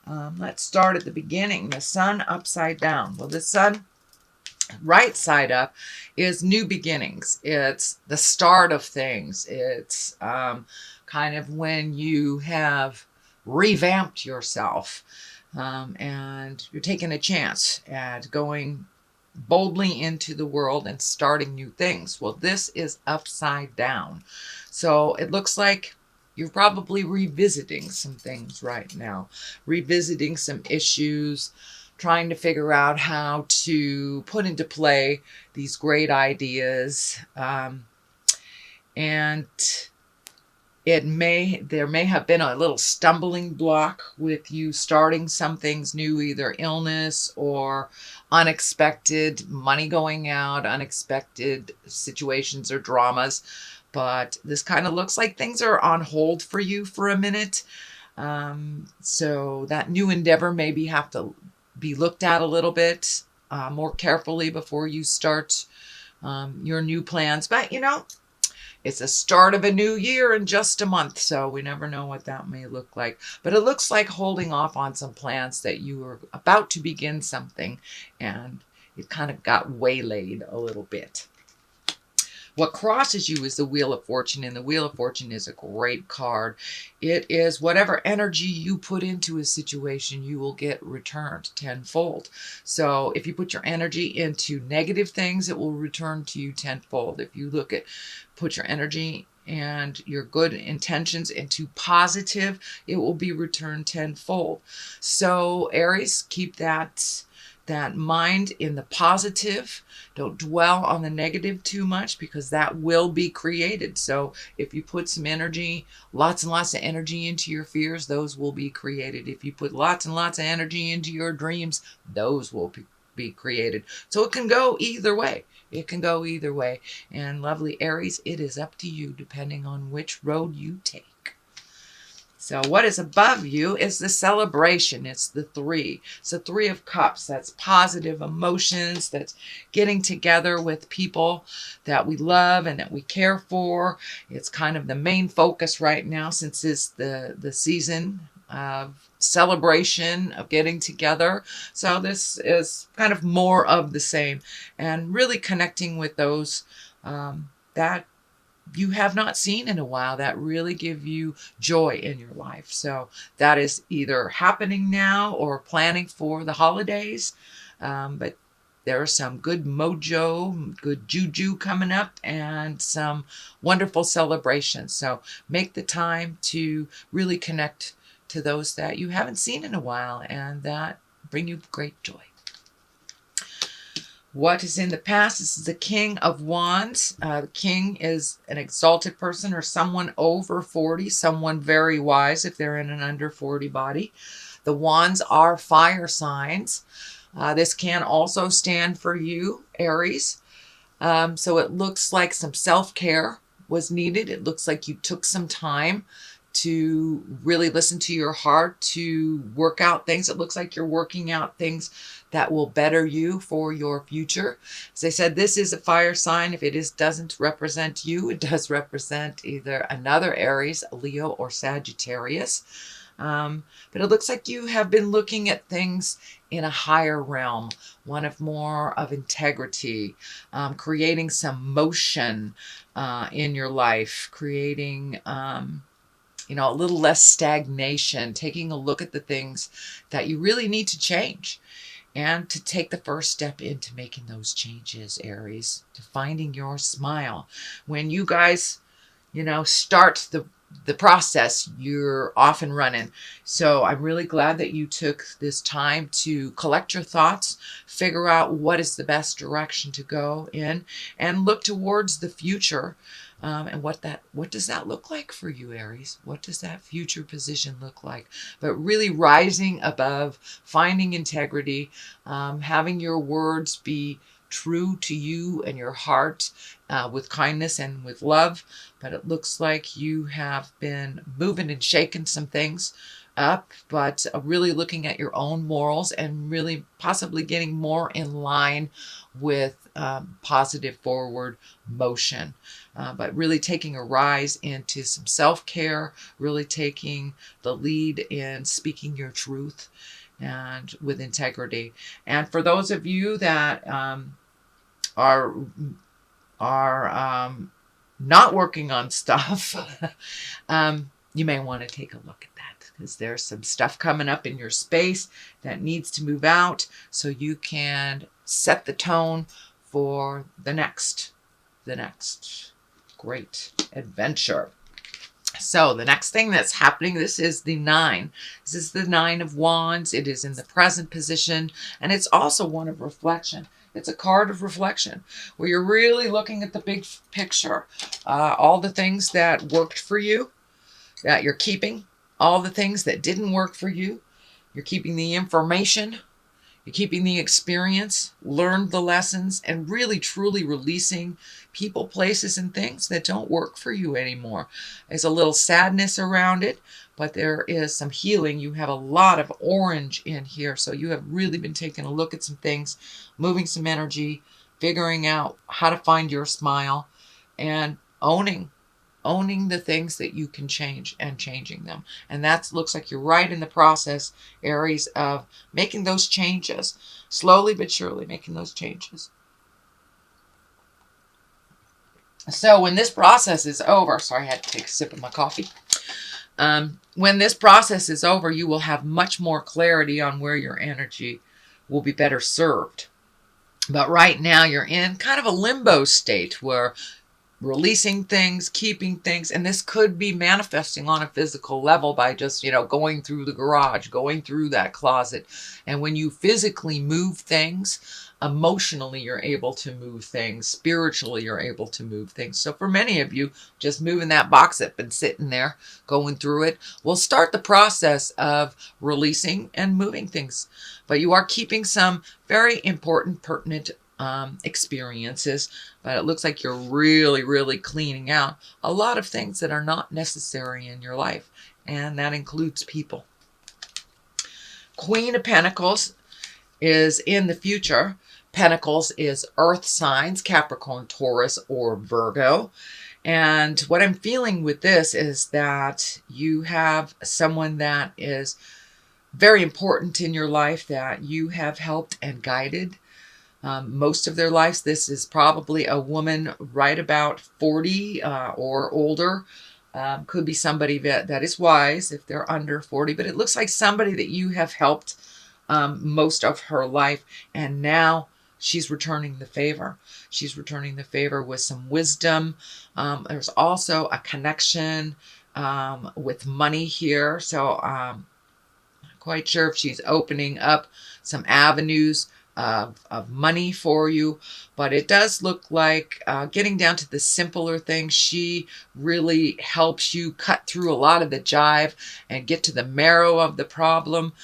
Let's start at the beginning. The sun upside down. Well, the sun right side up is new beginnings. It's the start of things. It's kind of when you have revamped yourself, and you're taking a chance at going boldly into the world and starting new things. Well, this is upside down. So it looks like you're probably revisiting some things right now, revisiting some issues, trying to figure out how to put into play these great ideas. And there may have been a little stumbling block with you starting some things new, either illness or unexpected money going out, unexpected situations or dramas. But this kind of looks like things are on hold for you for a minute. So that new endeavor maybe have to be looked at a little bit more carefully before you start your new plans. But it's the start of a new year in just a month, so we never know what that may look like. But it looks like holding off on some plans that you were about to begin something, and it kind of got waylaid a little bit. What crosses you is the Wheel of Fortune, and the Wheel of Fortune is a great card. It is whatever energy you put into a situation, you will get returned tenfold. So if you put your energy into negative things, it will return to you tenfold. If you put your energy and your good intentions into positive, it will be returned tenfold. So Aries, keep that mind in the positive. Don't dwell on the negative too much, because that will be created. So if you put some energy, lots and lots of energy into your fears, those will be created. If you put lots and lots of energy into your dreams, those will be created. So it can go either way. It can go either way. And lovely Aries, it is up to you depending on which road you take. So what is above you is the celebration. It's the 3. It's the 3 of Cups. That's positive emotions. That's getting together with people that we love and that we care for. It's kind of the main focus right now, since it's the season of celebration, of getting together. So this is kind of more of the same, and really connecting with those that you have not seen in a while, that really give you joy in your life. So that is either happening now or planning for the holidays. But there are some good mojo, good juju coming up, and some wonderful celebrations. So make the time to really connect to those that you haven't seen in a while, and that bring you great joy. What is in the past? This is the King of Wands. The King is an exalted person, or someone over 40, someone very wise if they're in an under 40 body. The Wands are fire signs. This can also stand for you, Aries. So it looks like some self-care was needed. It looks like you took some time to really listen to your heart, to work out things. It looks like you're working out things that will better you for your future. As I said, this is a fire sign. If it doesn't represent you, it does represent either another Aries, Leo, or Sagittarius. But it looks like you have been looking at things in a higher realm, one of more of integrity, creating some motion in your life, creating a little less stagnation, taking a look at the things that you really need to change, and to take the first step into making those changes, Aries, to finding your smile. When you guys, start the process, you're off and running. So I'm really glad that you took this time to collect your thoughts, figure out what is the best direction to go in, and look towards the future. And what does that look like for you, Aries? What does that future position look like? But really rising above, finding integrity, having your words be true to you and your heart, with kindness and with love. But it looks like you have been moving and shaking some things up, but really looking at your own morals and really possibly getting more in line with positive forward motion. But really taking a rise into some self-care, really taking the lead in speaking your truth and with integrity. And for those of you that are not working on stuff, you may want to take a look at that, because there's some stuff coming up in your space that needs to move out so you can set the tone for the next great adventure. So the next thing that's happening, this is the 9. This is the 9 of Wands. It is in the present position, and it's also one of reflection. It's a card of reflection where you're really looking at the big picture. All the things that worked for you, that you're keeping. All the things that didn't work for you. You're keeping the information. You're keeping the experience, learned the lessons, and really truly releasing people, places, and things that don't work for you anymore. There's a little sadness around it, but there is some healing. You have a lot of orange in here, so you have really been taking a look at some things, moving some energy, figuring out how to find your smile, and owning the things that you can change and changing them. And that looks like you're right in the process, Aries, of making those changes. Slowly but surely making those changes. So when this process is over, sorry, I had to take a sip of my coffee. When this process is over, you will have much more clarity on where your energy will be better served. But right now you're in kind of a limbo state where releasing things, keeping things, and this could be manifesting on a physical level by just, going through the garage, going through that closet. And when you physically move things, emotionally you're able to move things, spiritually you're able to move things. So for many of you, just moving that box that's been sitting there, going through it, will start the process of releasing and moving things. But you are keeping some very important, pertinent experiences, but it looks like you're really, really cleaning out a lot of things that are not necessary in your life, and that includes people. Queen of Pentacles is in the future. Pentacles is earth signs, Capricorn, Taurus, or Virgo. And what I'm feeling with this is that you have someone that is very important in your life that you have helped and guided most of their lives. This is probably a woman right about 40 or older. Could be somebody that is wise if they're under 40, but it looks like somebody that you have helped most of her life, and now she's returning the favor. She's returning the favor with some wisdom. There's also a connection with money here, so I'm not quite sure if she's opening up some avenues of money for you, but it does look like getting down to the simpler things. She really helps you cut through a lot of the jive and get to the marrow of the problem.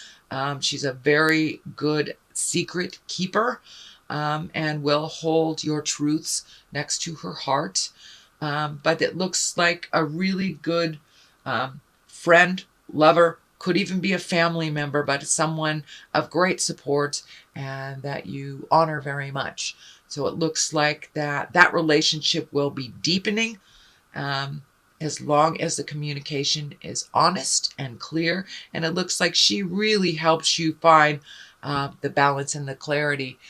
She's a very good secret keeper and will hold your truths next to her heart. But it looks like a really good friend, lover, could even be a family member, but someone of great support and that you honor very much. So it looks like that relationship will be deepening as long as the communication is honest and clear. And it looks like she really helps you find the balance and the clarity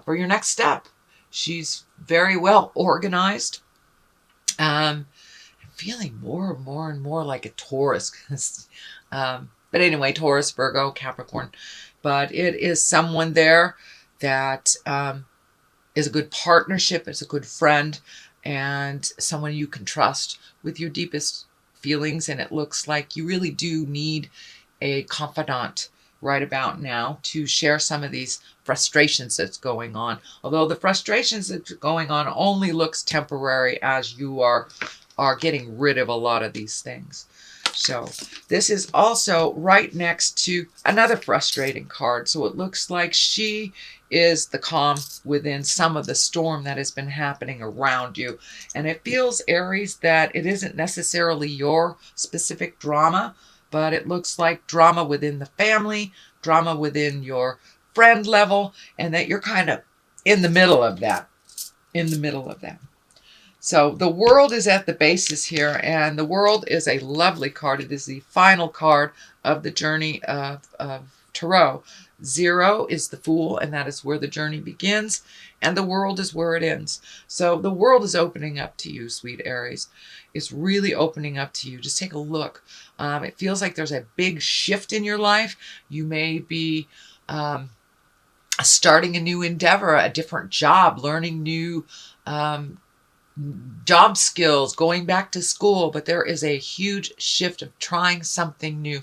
for your next step. She's very well organized. I'm feeling more and more like a Taurus. But anyway, Taurus, Virgo, Capricorn. But it is someone there that is a good partnership, is a good friend, and someone you can trust with your deepest feelings. And it looks like you really do need a confidant right about now to share some of these frustrations that's going on. Although the frustrations that's going on only looks temporary as you are getting rid of a lot of these things. So this is also right next to another frustrating card. So it looks like she is the calm within some of the storm that has been happening around you. And it feels, Aries, that it isn't necessarily your specific drama, but it looks like drama within the family, drama within your friend level, and that you're kind of in the middle of that. In the middle of that. So the world is at the basis here, and the world is a lovely card. It is the final card of the journey of Tarot. 0 is the Fool, and that is where the journey begins, and the world is where it ends. So the world is opening up to you, sweet Aries. It's really opening up to you. Just take a look. It feels like there's a big shift in your life. You may be starting a new endeavor, a different job, learning new job skills, going back to school, but there is a huge shift of trying something new,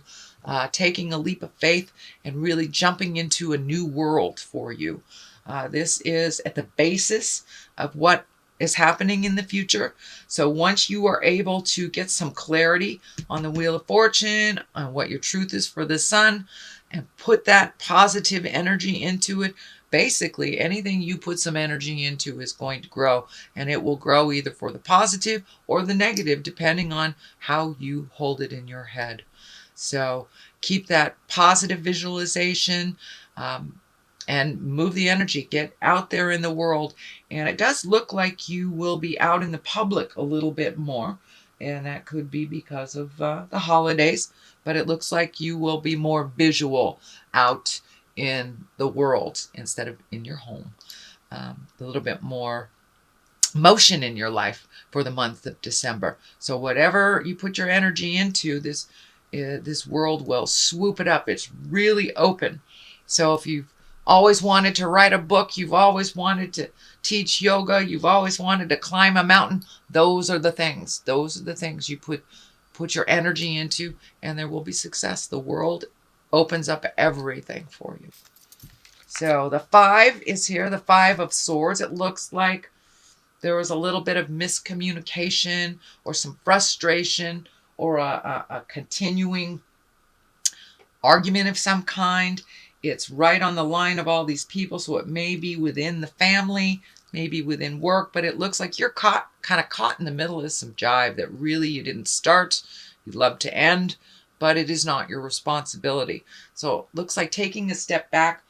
taking a leap of faith and really jumping into a new world for you. This is at the basis of what is happening in the future. So once you are able to get some clarity on the Wheel of Fortune, on what your truth is for the sun, and put that positive energy into it, basically anything you put some energy into is going to grow, and it will grow either for the positive or the negative, depending on how you hold it in your head. So keep that positive visualization, and move the energy. Get out there in the world. And it does look like you will be out in the public a little bit more, and that could be because of the holidays, but it looks like you will be more visual out in the world instead of in your home. A little bit more motion in your life for the month of December. So whatever you put your energy into, this world will swoop it up. It's really open. So if you've always wanted to write a book, you've always wanted to teach yoga, you've always wanted to climb a mountain, those are the things. Those are the things you put your energy into, and there will be success. The world opens up everything for you. So the 5 is here, the 5 of Swords. It looks like there was a little bit of miscommunication or some frustration or a continuing argument of some kind. It's right on the line of all these people, so it may be within the family, maybe within work, but it looks like you're kind of caught in the middle of some jive that really you didn't start, you'd love to end, but it is not your responsibility. So it looks like taking a step back,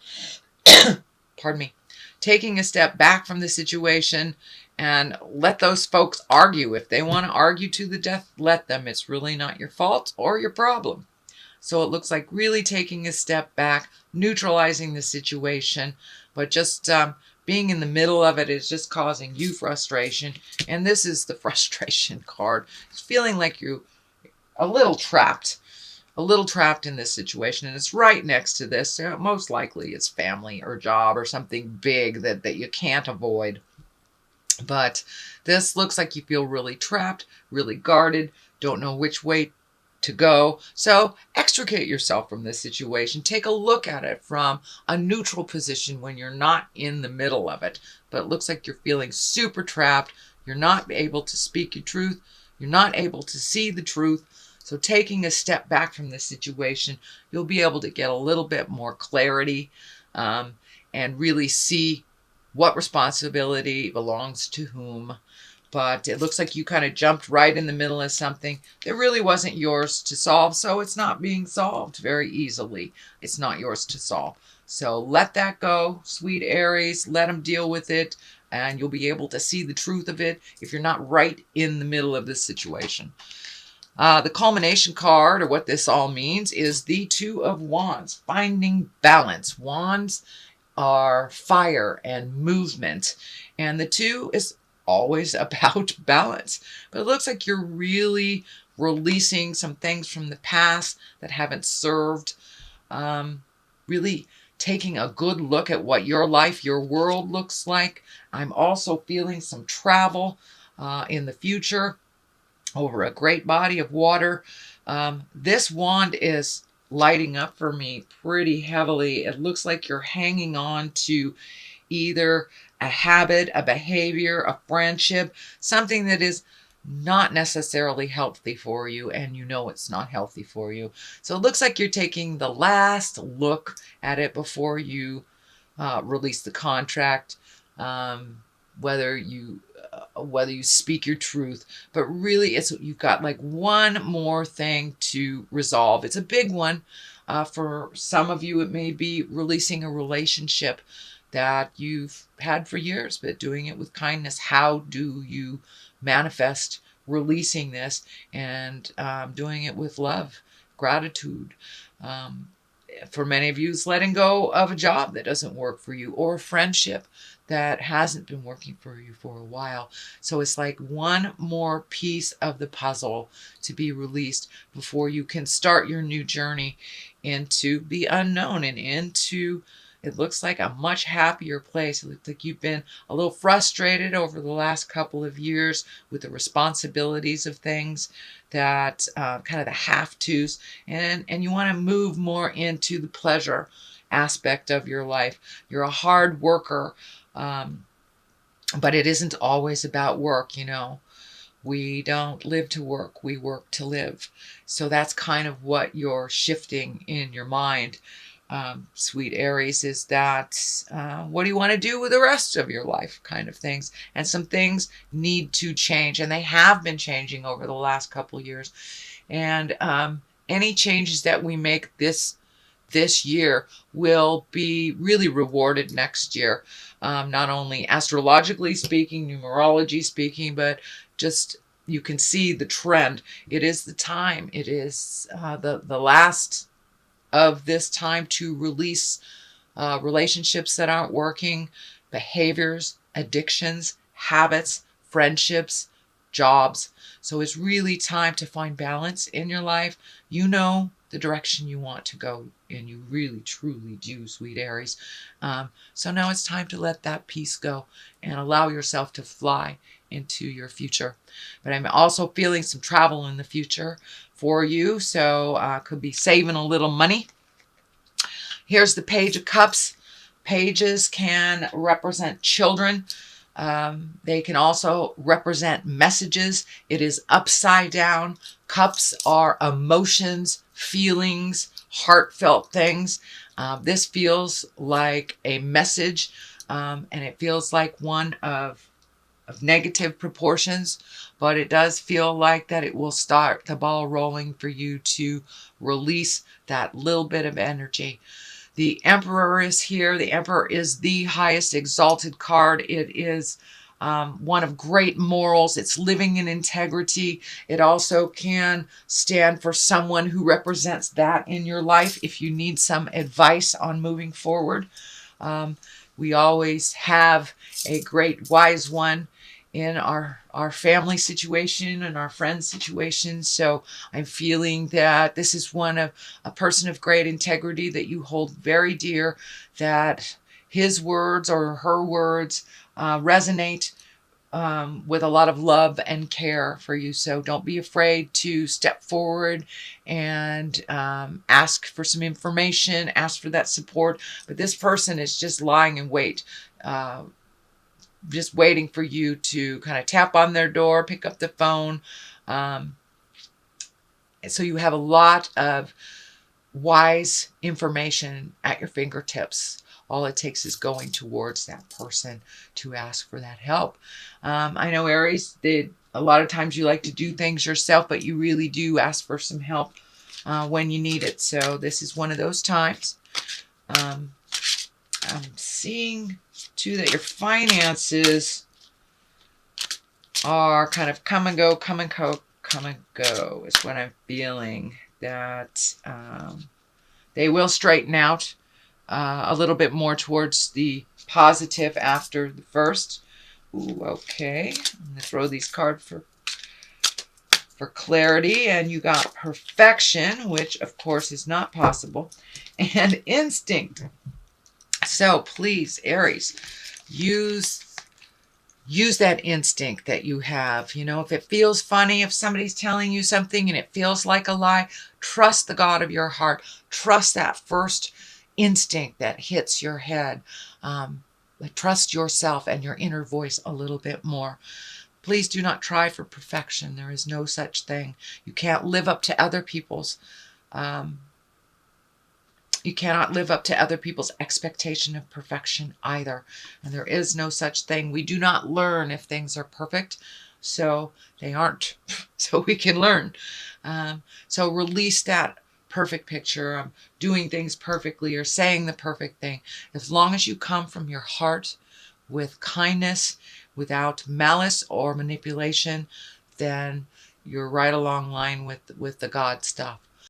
pardon me, taking a step back from the situation and let those folks argue. If they want to argue to the death, let them. It's really not your fault or your problem. So it looks like really taking a step back, neutralizing the situation, but just being in the middle of it is just causing you frustration. And this is the frustration card. It's feeling like you're a little trapped in this situation. And it's right next to this. Most likely it's family or job or something big that you can't avoid. But this looks like you feel really trapped, really guarded, don't know which way to go. So extricate yourself from this situation. Take a look at it from a neutral position when you're not in the middle of it. But it looks like you're feeling super trapped. You're not able to speak your truth. You're not able to see the truth. So taking a step back from this situation, you'll be able to get a little bit more clarity and really see what responsibility belongs to whom. But it looks like you kind of jumped right in the middle of something that really wasn't yours to solve. So it's not being solved very easily. It's not yours to solve. So let that go, sweet Aries. Let them deal with it. And you'll be able to see the truth of it if you're not right in the middle of this situation. The culmination card, or what this all means, is the 2 of Wands. Finding balance. Wands are fire and movement. And the 2 is always about balance. But it looks like you're really releasing some things from the past that haven't served. Really taking a good look at what your life, your world looks like. I'm also feeling some travel in the future over a great body of water. This wand is lighting up for me pretty heavily. It looks like you're hanging on to either a habit, a behavior, a friendship, something that is not necessarily healthy for you, and you know it's not healthy for you. So it looks like you're taking the last look at it before you release the contract, whether you whether you speak your truth, but really you've got like one more thing to resolve. It's a big one. For some of you, it may be releasing a relationship that you've had for years, but doing it with kindness. How do you manifest releasing this and doing it with love, gratitude? For many of you, it's letting go of a job that doesn't work for you, or a friendship that hasn't been working for you for a while. So it's like one more piece of the puzzle to be released before you can start your new journey into the unknown and into, it looks like, a much happier place. It looks like you've been a little frustrated over the last couple of years with the responsibilities of things, that kind of the have-tos, and you want to move more into the pleasure aspect of your life. You're a hard worker, but it isn't always about work, you know. We don't live to work, we work to live. So that's kind of what you're shifting in your mind, sweet Aries, is that what do you want to do with the rest of your life kind of things. And some things need to change, and they have been changing over the last couple of years. And any changes that we make this year will be really rewarded next year. Not only astrologically speaking, numerology speaking, but just you can see the trend. It is the time. It is the last of this time to release relationships that aren't working, behaviors, addictions, habits, friendships, jobs. So it's really time to find balance in your life. You know the direction you want to go, and you really truly do, sweet Aries. So now it's time to let that piece go and allow yourself to fly into your future. But I'm also feeling some travel in the future for you, so could be saving a little money. Here's the Page of Cups. Pages can represent children. They can also represent messages. It is upside down. Cups are emotions, feelings, heartfelt things. This feels like a message, and it feels like one of negative proportions, but it does feel like that it will start the ball rolling for you to release that little bit of energy. The Emperor is here. The Emperor is the highest exalted card. It is one of great morals. It's living in integrity. It also can stand for someone who represents that in your life if you need some advice on moving forward. We always have a great wise one in our family situation and our friends situation. So I'm feeling that this is one of a person of great integrity that you hold very dear, that his words or her words resonate with a lot of love and care for you. So don't be afraid to step forward and ask for some information, ask for that support. But this person is just lying in wait, just waiting for you to kind of tap on their door, pick up the phone. So you have a lot of wise information at your fingertips. All it takes is going towards that person to ask for that help. I know, Aries, that a lot of times you like to do things yourself, but you really do ask for some help when you need it. So this is one of those times. I'm seeing too that your finances are kind of come and go, come and go, come and go is what I'm feeling. That they will straighten out a little bit more towards the positive after the first. Ooh, okay. I'm going to throw these cards for clarity. And you got perfection, which of course is not possible, and instinct. So please, Aries, use that instinct that you have. You know, if it feels funny, if somebody's telling you something and it feels like a lie, trust the God of your heart. Trust that first instinct that hits your head. Trust yourself and your inner voice a little bit more. Please do not try for perfection. There is no such thing. You can't live up to other people's You cannot live up to other people's expectation of perfection either. And there is no such thing. We do not learn if things are perfect. So they aren't. So we can learn. So release that perfect picture of doing things perfectly or saying the perfect thing. As long as you come from your heart with kindness, without malice or manipulation, then you're right along line with the God stuff.